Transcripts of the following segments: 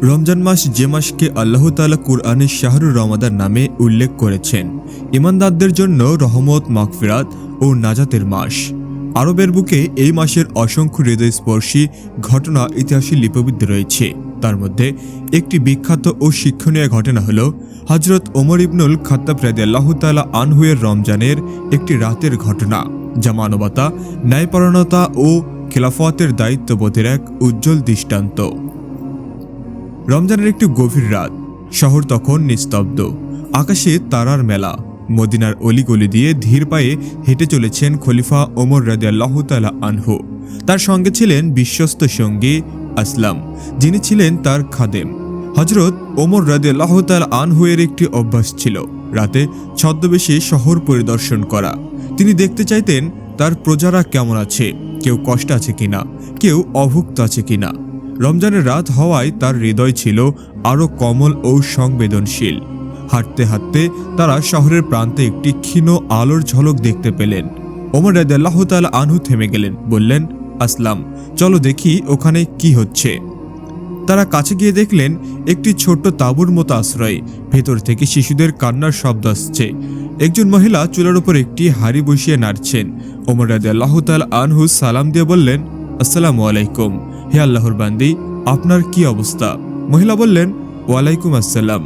রমজান মাস যে মাসকে আল্লাহ তাআলা কুরআনে শাহরুর রমাদান নামে উল্লেখ করেছেন, ঈমানদারদের জন্য রহমত, মাগফিরাত ও নাজাতের মাস। আরবের বুকে এই মাসের অসংখ্য হৃদয়স্পর্শী ঘটনা ইতিহাসে লিপিবদ্ধ রয়েছে। তার মধ্যে একটি বিখ্যাত ও শিক্ষণীয় ঘটনা হল হযরত ওমর ইবনুল খাত্তাব রাদিয়াল্লাহু তাআলা আনহু এর রমজানের একটি রাতের ঘটনা, যা মানবতা, ন্যায়পরায়ণতা ও খেলাফতের দায়িত্ববোধের এক উজ্জ্বল দৃষ্টান্ত। রমজানের একটি গভীর রাত, শহর তখন নিস্তব্ধ, আকাশে তারার মেলা। মদিনার অলিগলি দিয়ে ধীর পায়ে হেঁটে চলেছেন খলিফা ওমর রাদিয়াল্লাহু তাআলা আনহু। তার সঙ্গে ছিলেন বিশ্বস্ত সঙ্গী আসলাম, যিনি ছিলেন তার খাদেম। হযরত ওমর রাদিয়াল্লাহু তাআলা আনহু এর একটি অভ্যাস ছিল রাতে ছদ্মবেশে শহর পরিদর্শন করা। তিনি দেখতে চাইতেন তার প্রজারা কেমন আছে, কেউ কষ্টে আছে কিনা, কেউ অভুক্ত আছে কিনা। রমজানের রাত হওয়ায় তার হৃদয় ছিল আরও কোমল ও সংবেদনশীল। হাঁটতে হাঁটতে তারা শহরের প্রান্তে একটি ক্ষীণ আলোর ঝলক দেখতে পেলেন। ওমর রাদিয়াল্লাহু তাআলা আনহু থেমে গেলেন, বললেন, আসলাম, চলো দেখি ওখানে কি হচ্ছে। তারা কাছে গিয়ে দেখলেন একটি ছোট্ট তাঁবুর মতো আশ্রয়। ভেতর থেকে শিশুদের কান্নার শব্দ আসছে। একজন মহিলা চুলার উপর একটি হাঁড়ি বসিয়ে নাড়ছেন। ওমর রাদিয়াল্লাহু তাআলা আনহু সালাম দিয়ে বললেন, আসসালামু আলাইকুম, হে আল্লাহর বান্দি, আপনার কি অবস্থা? মহিলা বললেন, ওয়ালাইকুম আসসালাম,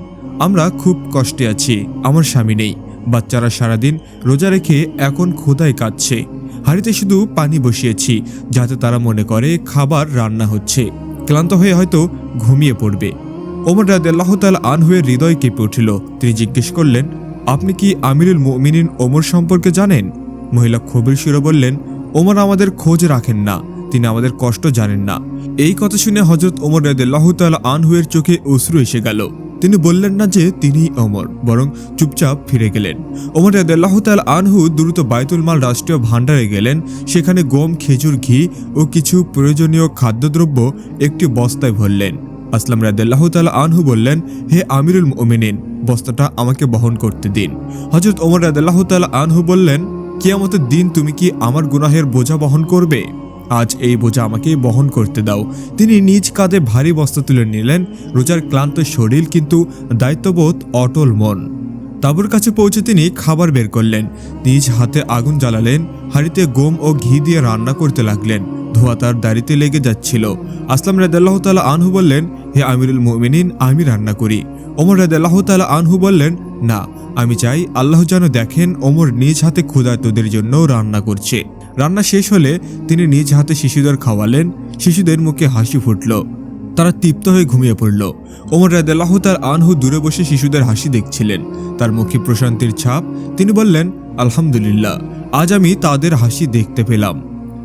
আমরা খুব কষ্টে আছি, আমার স্বামী নেই, বাচ্চারা সারাদিন রোজা রেখে এখন ক্ষুধায় কাঁদছে। হাঁড়িতে শুধু পানি বসিয়েছি যাতে তারা মনে করে খাবার রান্না হচ্ছে, ক্লান্ত হয়ে হয়তো ঘুমিয়ে পড়বে। ওমর রাদিয়াল্লাহু তাআলা আনহু এর হৃদয় কেঁপে উঠল। তিনি জিজ্ঞেস করলেন, আপনি কি আমিরুল মুমিনিন ওমর সম্পর্কে জানেন? মহিলা ক্ষোভের সুরে বললেন, ওমর আমাদের খোঁজ রাখেন না, তিনি আমাদের কষ্ট জানেন না। এই কথা শুনে হযরত ওমর রাদিয়াল্লাহু তাআলা আনহু এর চোখে অশ্রু এসে গেল। তিনি বললেন না যে তিনিই ওমর, বরং চুপচাপ ফিরে গেলেন। ওমর রাদিয়াল্লাহু তাআলা আনহু দ্রুত বাইতুল মাল রাষ্ট্রীয় ভাণ্ডারে গেলেন। সেখানে গম, খেজুর, ঘি ও কিছু প্রয়োজনীয় খাদ্যদ্রব্য একটি বস্তায় ভরলেন। আসলাম রাদিয়াল্লাহু তাআলা আনহু বললেন, হে আমিরুল মুমিনিন, বস্তাটা আমাকে বহন করতে দিন। হযরত ওমর রাদিয়াল্লাহু তাআলা আনহু বললেন, কিয়ামতের দিন তুমি কি আমার গুনাহের বোঝা বহন করবে? আজ এই বোঝা আমাকে বহন করতে দাও। তিনি নিজ কাঁধে ভারী বস্তা তুলে নিলেন। রোজার ক্লান্ত শরীর, কিন্তু দায়িত্ববোধ অটল মন। তাঁবুর কাছে পৌঁছে তিনি খাবার বের করলেন, নিজ হাতে আগুন জ্বালালেন, হাঁড়িতে গম ও ঘি দিয়ে রান্না করতে লাগলেন। ধোঁয়া তার দাড়িতে লেগে যাচ্ছিল। আসলাম রাদিয়াল্লাহু তাআলা আনহু বললেন, হে আমিরুল মুমিনিন, আমি রান্না করি। ওমর রাদিয়াল্লাহু তাআলা আনহু বললেন, না, আমি চাই আল্লাহ যেন দেখেন ওমর নিজ হাতে ক্ষুধার্তদের জন্য রান্না করছে। রান্না শেষ হলে তিনি নিজ হাতে শিশুদের খাওয়ালেন। শিশুদের মুখে হাসি ফুটল, তারা তৃপ্ত হয়ে ঘুমিয়ে পড়ল। ওমর রাদিয়াল্লাহু তাআলা আনহু দূরে বসে শিশুদের হাসি দেখছিলেন, তার মুখে প্রশান্তির ছাপ। তিনি বললেন, আলহামদুলিল্লাহ, আজ আমি তাদের হাসি দেখতে পেলাম।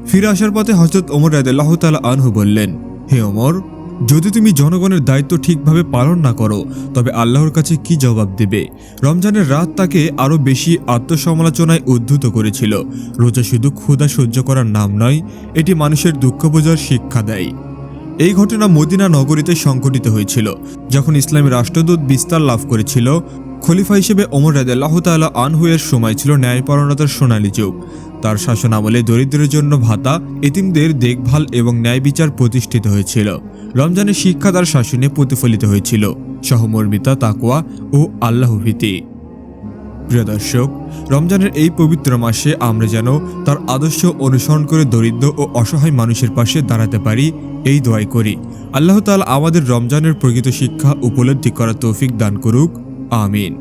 ফিরে আসার পথে হযরত ওমর রাদিয়াল্লাহু তাআলা আনহু বললেন, হে ওমর, যদি তুমি জনগণের দায়িত্ব ঠিকভাবে পালন না করো তবে আল্লাহর কাছে কি জবাব দেবে? রমজানের রাত তাকে আরও বেশি আত্মসমালোচনায় উদ্ধৃত করেছিল। রোজা শুধু ক্ষুধা সহ্য করার নাম নয়, এটি মানুষের দুঃখ বোঝার শিক্ষা দেয়। এই ঘটনা মদিনা নগরীতে সংঘটিত হয়েছিল যখন ইসলামী রাষ্ট্রদূত বিস্তার লাভ করেছিল। খলিফা হিসেবে ওমর রাদিয়াল্লাহু তাআলা আনহু এর সময় ছিল ন্যায়পরায়ণতার সোনালী যুগ। তার শাসন আমলে দরিদ্রের জন্য ভাতা, এতিমদের দেখভাল এবং ন্যায় বিচার প্রতিষ্ঠিত হয়েছিল। রমজানের শিক্ষা তার শাসনে প্রতিফলিত হয়েছিল, সহমর্মিতা, তাকওয়া ও আল্লাহভীতি। প্রিয় দর্শক, রমজানের এই পবিত্র মাসে আমরা যেন তার আদর্শ অনুসরণ করে দরিদ্র ও অসহায় মানুষের পাশে দাঁড়াতে পারি, এই দোয়াই করি। আল্লাহ তাআলা আমাদের রমজানের প্রকৃত শিক্ষা উপলব্ধি করার তৌফিক দান করুক। আমিন।